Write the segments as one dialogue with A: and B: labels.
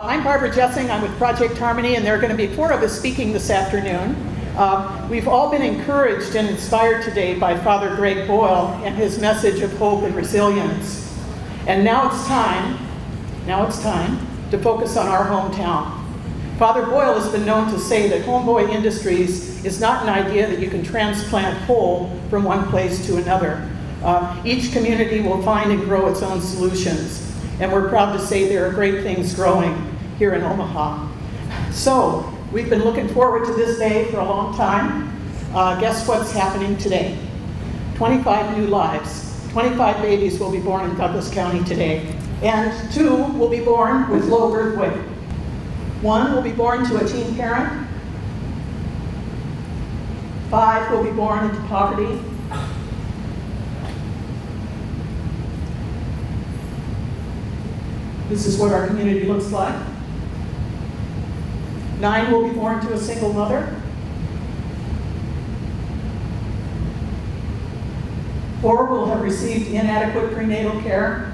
A: I'm Barbara Jessing. I'm with Project Harmony, and there are going to be 4 of us speaking this afternoon. We've all been encouraged and inspired today by Father Greg Boyle and his message of hope and resilience. And now it's time to focus on our hometown. Father Boyle has been known to say that Homeboy Industries is not an idea that you can transplant whole from one place to another. Each community will find and grow its own solutions. And we're proud to say there are great things growing here in Omaha. So, we've been looking forward to this day for a long time. Guess what's happening today? 25 new lives. 25 babies will be born in Douglas County today. And 2 will be born with low birth weight. 1 will be born to a teen parent. 5 will be born into poverty. This is what our community looks like. 9 will be born to a single mother. 4 will have received inadequate prenatal care.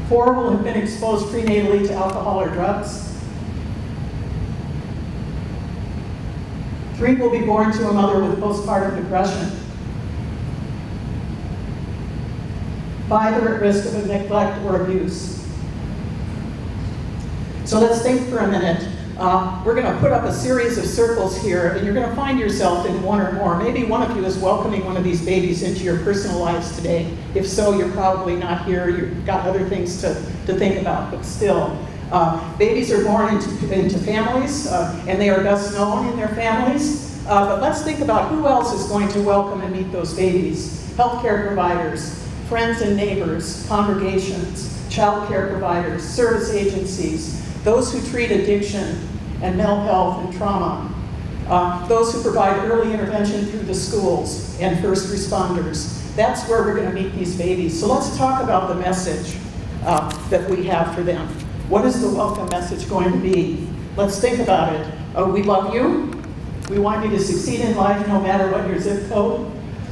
A: 4 will have been exposed prenatally to alcohol or drugs. 3 will be born to a mother with postpartum depression. 5 are at risk of neglect or abuse. So let's think for a minute. We're going to put up a series of circles here, and you're going to find yourself in 1 or more. Maybe one of you is welcoming one of these babies into your personal lives today. If so, you're probably not here. You've got other things to think about, but still. Babies are born into families, and they are best known in their families. But let's think about who else is going to welcome and meet those babies. Healthcare providers, friends and neighbors, congregations, child care providers, service agencies, those who treat addiction and mental health and trauma, those who provide early intervention through the schools, and first responders. That's where we're going to meet these babies. So let's talk about the message that we have for them. What is the welcome message going to be? Let's think about it. We love you. We want you to succeed in life no matter what your zip code.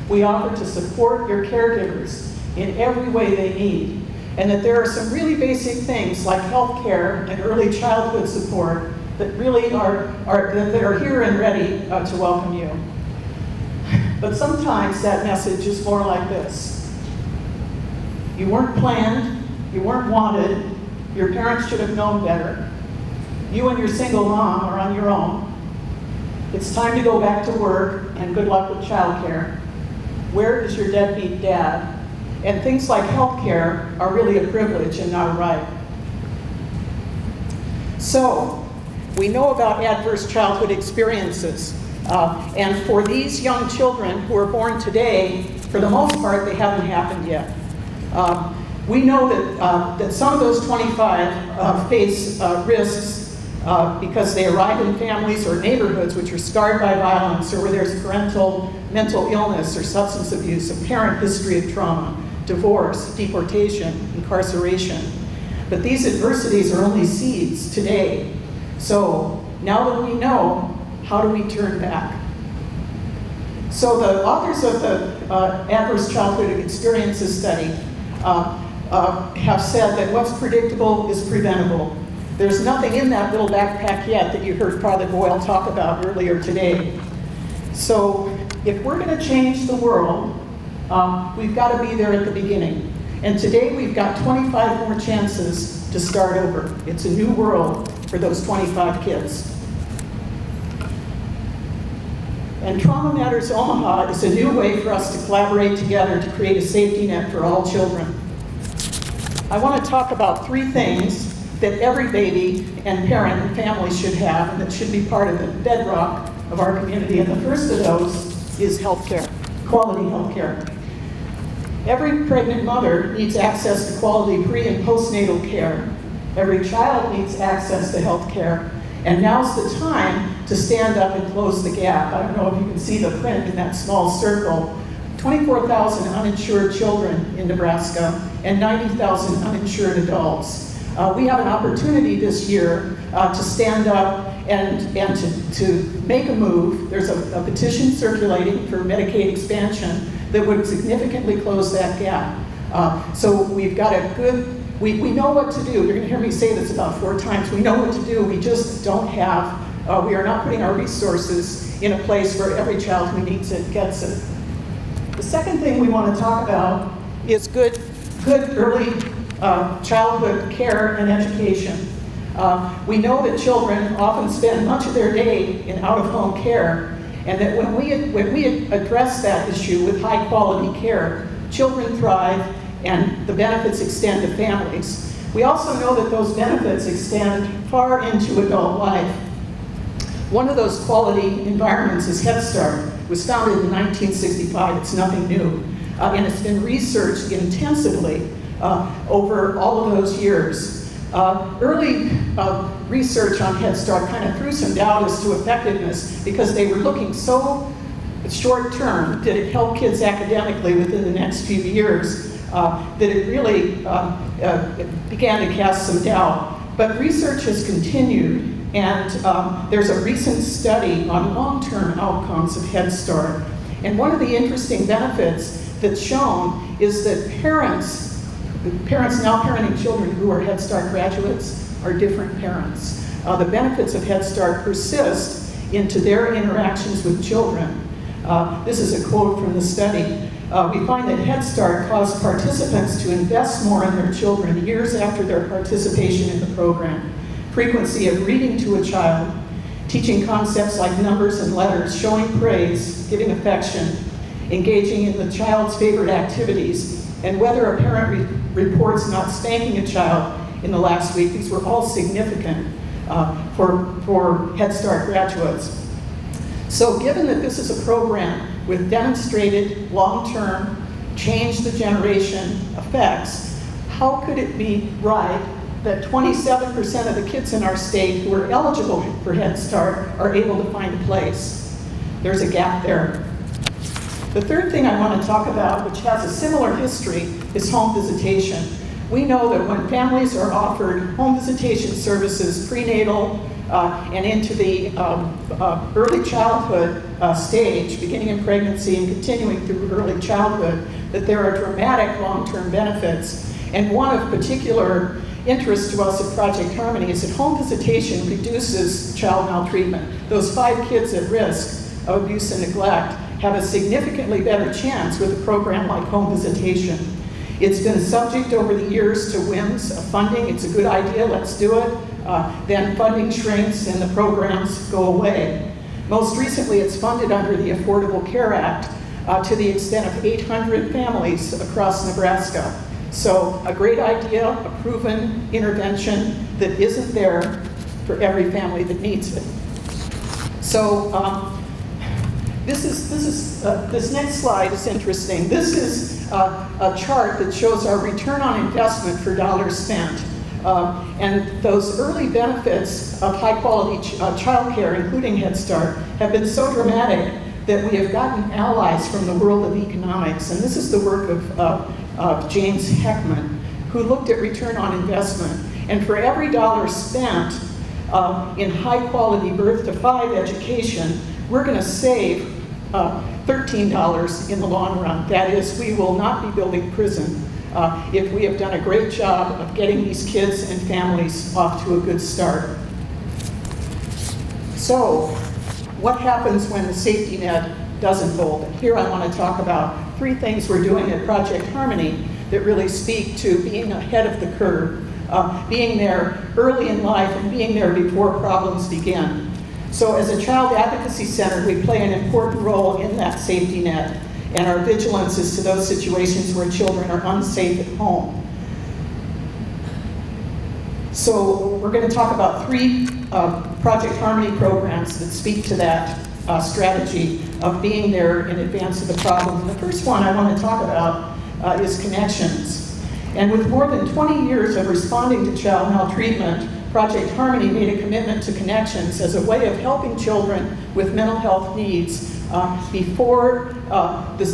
A: We offer to support your caregivers in every way they need, and that there are some really basic things like health care and early childhood support that really are here and ready to welcome you. But sometimes that message is more like this. You weren't planned, you weren't wanted, your parents should have known better. You and your single mom are on your own. It's time to go back to work, and good luck with childcare. Where is your deadbeat dad? And things like health care are really a privilege and not a right. So, we know about adverse childhood experiences. And for these young children who are born today, for the most part, they haven't happened yet. We know that some of those 25 face risks because they arrive in families or neighborhoods which are scarred by violence, or where there's parental mental illness or substance abuse, a parent history of trauma, divorce, deportation, incarceration. But these adversities are only seeds today. So now that we know, how do we turn back? So the authors of the Adverse Childhood Experiences study have said that what's predictable is preventable. There's nothing in that little backpack yet that you heard Father Boyle talk about earlier today. So if we're going to change the world, we've got to be there at the beginning. And today we've got 25 more chances to start over. It's a new world for those 25 kids. And Trauma Matters Omaha is a new way for us to collaborate together to create a safety net for all children. I want to talk about 3 things that every baby and parent and family should have, and that should be part of the bedrock of our community. And the first of those is health care, quality health care. Every pregnant mother needs access to quality pre- and postnatal care. Every child needs access to health care. And now's the time to stand up and close the gap. I don't know if you can see the print in that small circle. 24,000 uninsured children in Nebraska and 90,000 uninsured adults. We have an opportunity this year to stand up and to make a move. There's a petition circulating for Medicaid expansion that would significantly close that gap. So we've got a good we know what to do. You're going to hear me say this about 4 times. We know what to do. We just don't have, we are not putting our resources in a place where every child who needs it gets it. The second thing we want to talk about is good early childhood care and education. We know that children often spend much of their day in out-of-home care, and that when we address that issue with high-quality care, children thrive and the benefits extend to families. We also know that those benefits extend far into adult life. One of those quality environments is Head Start. It was founded in 1965. It's nothing new. And it's been researched intensively over all of those years. Early research on Head Start kind of threw some doubt as to effectiveness because they were looking so short term. Did it help kids academically within the next few years? That it really began to cast some doubt. But research has continued, and there's a recent study on long-term outcomes of Head Start. And one of the interesting benefits that's shown is that parents now parenting children who are Head Start graduates are different parents. The benefits of Head Start persist into their interactions with children. This is a quote from the study. We find that Head Start caused participants to invest more in their children years after their participation in the program. Frequency of reading to a child, teaching concepts like numbers and letters, showing praise, giving affection, engaging in the child's favorite activities, and whether a parent reports not spanking a child in the last week. These were all significant for Head Start graduates. So given that this is a program with demonstrated long-term, change-the-generation effects, how could it be right that 27% of the kids in our state who are eligible for Head Start are able to find a place? There's a gap there. The third thing I want to talk about, which has a similar history, is home visitation. We know that when families are offered home visitation services, prenatal and into the early childhood stage, beginning in pregnancy and continuing through early childhood, that there are dramatic long-term benefits. And one of particular interest to us at Project Harmony is that home visitation reduces child maltreatment. Those 5 kids at risk of abuse and neglect have a significantly better chance with a program like home visitation. It's been subject over the years to whims of funding. It's a good idea, let's do it. Then funding shrinks and the programs go away. Most recently, it's funded under the Affordable Care Act to the extent of 800 families across Nebraska. So a great idea, a proven intervention that isn't there for every family that needs it. So this next slide is interesting. This is a chart that shows our return on investment for dollars spent. And those early benefits of high-quality child care, including Head Start, have been so dramatic that we have gotten allies from the world of economics. And this is the work of James Heckman, who looked at return on investment. And for every dollar spent in high-quality birth to 5 education, we're going to save $13 in the long run. That is, we will not be building prison if we have done a great job of getting these kids and families off to a good start. So, what happens when the safety net doesn't hold? And here I want to talk about 3 things we're doing at Project Harmony that really speak to being ahead of the curve, being there early in life and being there before problems begin. So as a child advocacy center, we play an important role in that safety net, and our vigilance is to those situations where children are unsafe at home. So we're going to talk about 3 Project Harmony programs that speak to that strategy of being there in advance of the problem. And the first one I want to talk about is Connections. And with more than 20 years of responding to child maltreatment, Project Harmony made a commitment to Connections as a way of helping children with mental health needs before the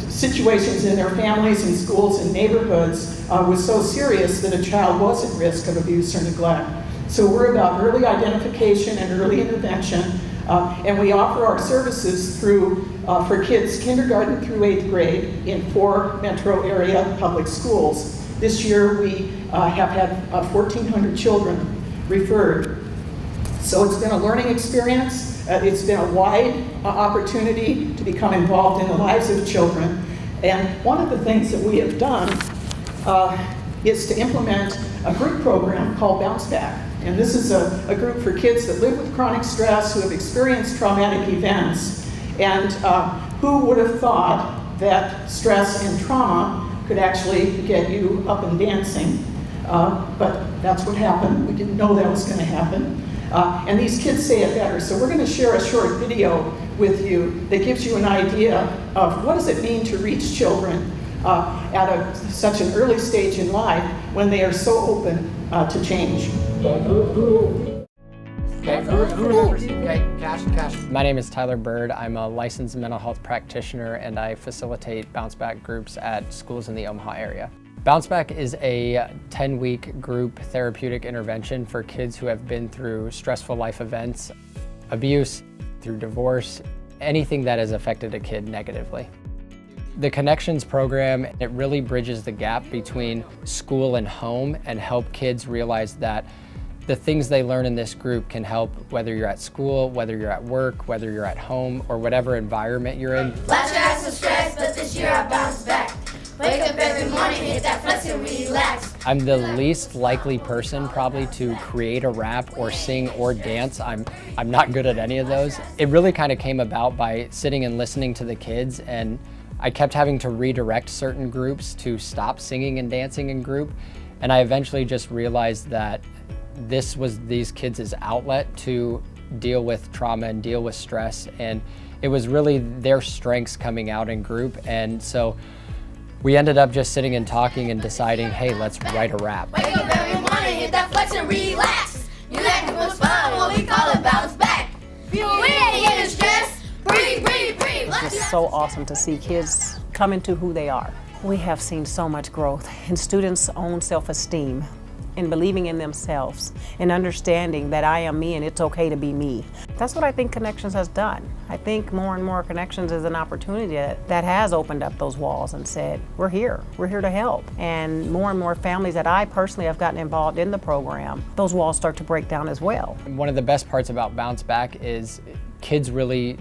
A: situations in their families and schools and neighborhoods was so serious that a child was at risk of abuse or neglect. So we're about early identification and early intervention, and we offer our services through for kids kindergarten through 8th grade in 4 metro area public schools. This year we have had 1,400 children referred. So it's been a learning experience. It's been a wide opportunity to become involved in the lives of children. And one of the things that we have done is to implement a group program called Bounce Back. And this is a group for kids that live with chronic stress, who have experienced traumatic events, and who would have thought that stress and trauma could actually get you up and dancing. But that's what happened. We didn't know that was going to happen. And these kids say it better. So we're going to share a short video with you that gives you an idea of what does it mean to reach children at such an early stage in life when they are so open to change.
B: My name is Tyler Bird. I'm a licensed mental health practitioner and I facilitate bounce back groups at schools in the Omaha area. Bounce Back is a 10-week group therapeutic intervention for kids who have been through stressful life events, abuse, through divorce, anything that has affected a kid negatively. The Connections program, it really bridges the gap between school and home and help kids realize that the things they learn in this group can help whether you're at school, whether you're at work, whether you're at home, or whatever environment you're in.
C: Last year I had some stress, but this year I bounced back. Wake up every morning, hit that flex and relax.
B: I'm the least likely person probably to create a rap or sing or dance. I'm not good at any of those. It really kind of came about by sitting and listening to the kids, and I kept having to redirect certain groups to stop singing and dancing in group. And I eventually just realized that this was these kids' outlet to deal with trauma and deal with stress. And it was really their strengths coming out in group. And so we ended up just sitting and talking and deciding, hey, let's write a rap.
C: Wake up every morning, hit that flex and relax. You like it was fun, what we call it bounce back. We ain't getting stressed. Breathe, breathe, breathe.
D: It's just so awesome to see kids come into who they are. We have seen so much growth in students' own self-esteem, in believing in themselves, and understanding that I am me and it's okay to be me. That's what I think Connections has done. I think more and more Connections is an opportunity that has opened up those walls and said, we're here to help. And more families that I personally have gotten involved in the program, those walls start to break down as well.
B: One of the best parts about Bounce Back is kids really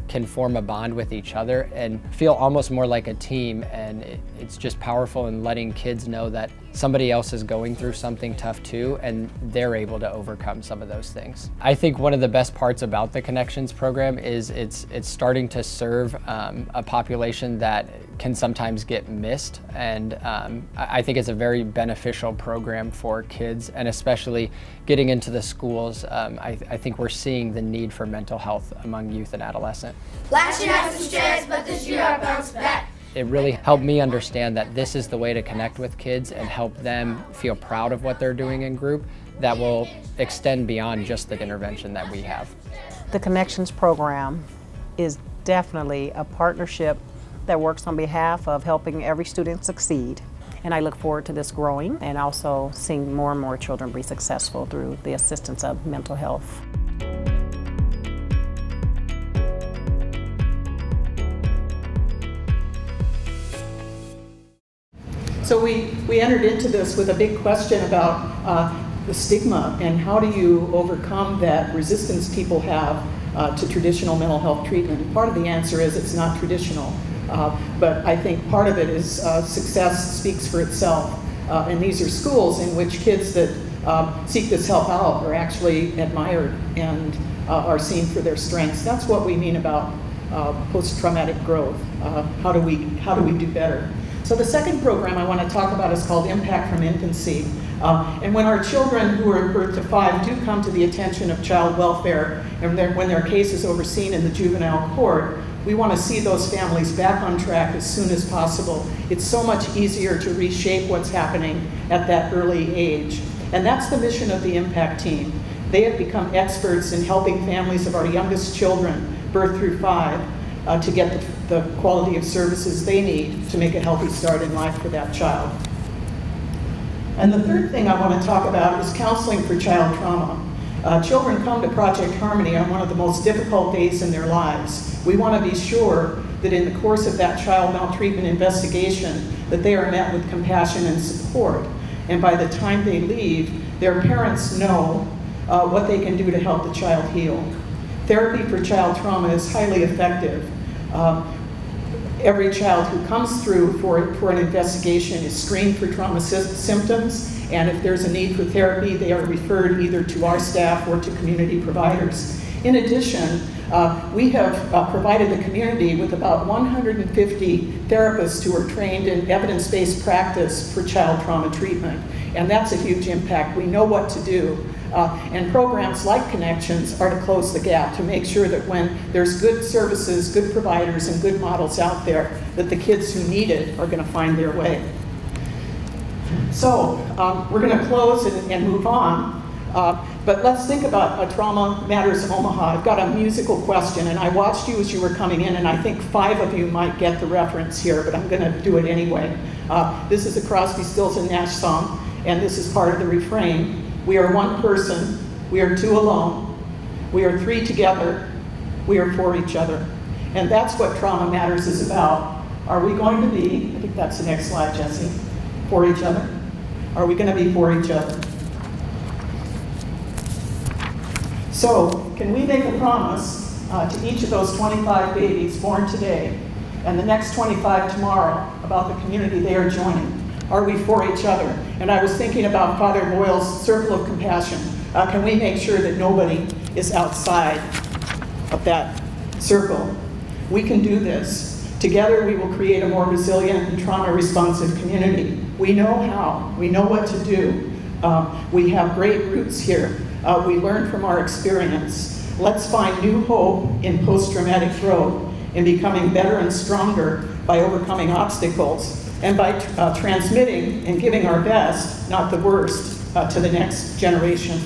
B: can form a bond with each other and feel almost more like a team, and it's just powerful in letting kids know that somebody else is going through something tough too and they're able to overcome some of those things. I think one of the best parts about the Connections program is it's starting to serve a population that can sometimes get missed, and I think it's a very beneficial program for kids, and especially getting into the schools. I think we're seeing the need for mental health among youth and adolescents.
C: Last year I had some stress, but this year I bounced back.
B: It really helped me understand that this is the way to connect with kids and help them feel proud of what they're doing in group that will extend beyond just the intervention that we have.
D: The Connections program is definitely a partnership that works on behalf of helping every student succeed. And I look forward to this growing and also seeing more and more children be successful through the assistance of mental health.
A: So we entered into this with a big question about the stigma and how do you overcome that resistance people have to traditional mental health treatment. And part of the answer is it's not traditional, but I think part of it is success speaks for itself. And these are schools in which kids that seek this help out are actually admired and are seen for their strengths. That's what we mean about post-traumatic growth. How do we do better? So the second program I want to talk about is called Impact from Infancy. And when our children who are birth to 5 do come to the attention of child welfare, and when their case is overseen in the juvenile court, we want to see those families back on track as soon as possible. It's so much easier to reshape what's happening at that early age. And that's the mission of the Impact team. They have become experts in helping families of our youngest children, birth through 5, to get the quality of services they need to make a healthy start in life for that child. And the third thing I want to talk about is counseling for child trauma. Children come to Project Harmony on one of the most difficult days in their lives. We want to be sure that in the course of that child maltreatment investigation, that they are met with compassion and support. And by the time they leave, their parents know what they can do to help the child heal. Therapy for child trauma is highly effective. Every child who comes through for an investigation is screened for trauma symptoms, and if there's a need for therapy, they are referred either to our staff or to community providers. In addition, we have provided the community with about 150 therapists who are trained in evidence-based practice for child trauma treatment, and that's a huge impact. We know what to do. And programs like Connections are to close the gap, to make sure that when there's good services, good providers, and good models out there, that the kids who need it are going to find their way. So we're going to close and move on. But let's think about Trauma Matters Omaha. I've got a musical question, and I watched you as you were coming in, and I think 5 of you might get the reference here, but I'm going to do it anyway. This is a Crosby, Stills, and Nash song, and this is part of the refrain. We are one person, we are 2 alone, we are 3 together, we are for each other. And that's what Trauma Matters is about. Are we going to be, I think that's the next slide, Jesse, for each other? Are we going to be for each other? So, can we make a promise to each of those 25 babies born today and the next 25 tomorrow about the community they are joining? Are we for each other? And I was thinking about Father Boyle's circle of compassion. Can we make sure that nobody is outside of that circle? We can do this. Together we will create a more resilient and trauma-responsive community. We know how. We know what to do. We have great roots here. We learn from our experience. Let's find new hope in post-traumatic growth, in becoming better and stronger by overcoming obstacles, and by transmitting and giving our best, not the worst, to the next generation.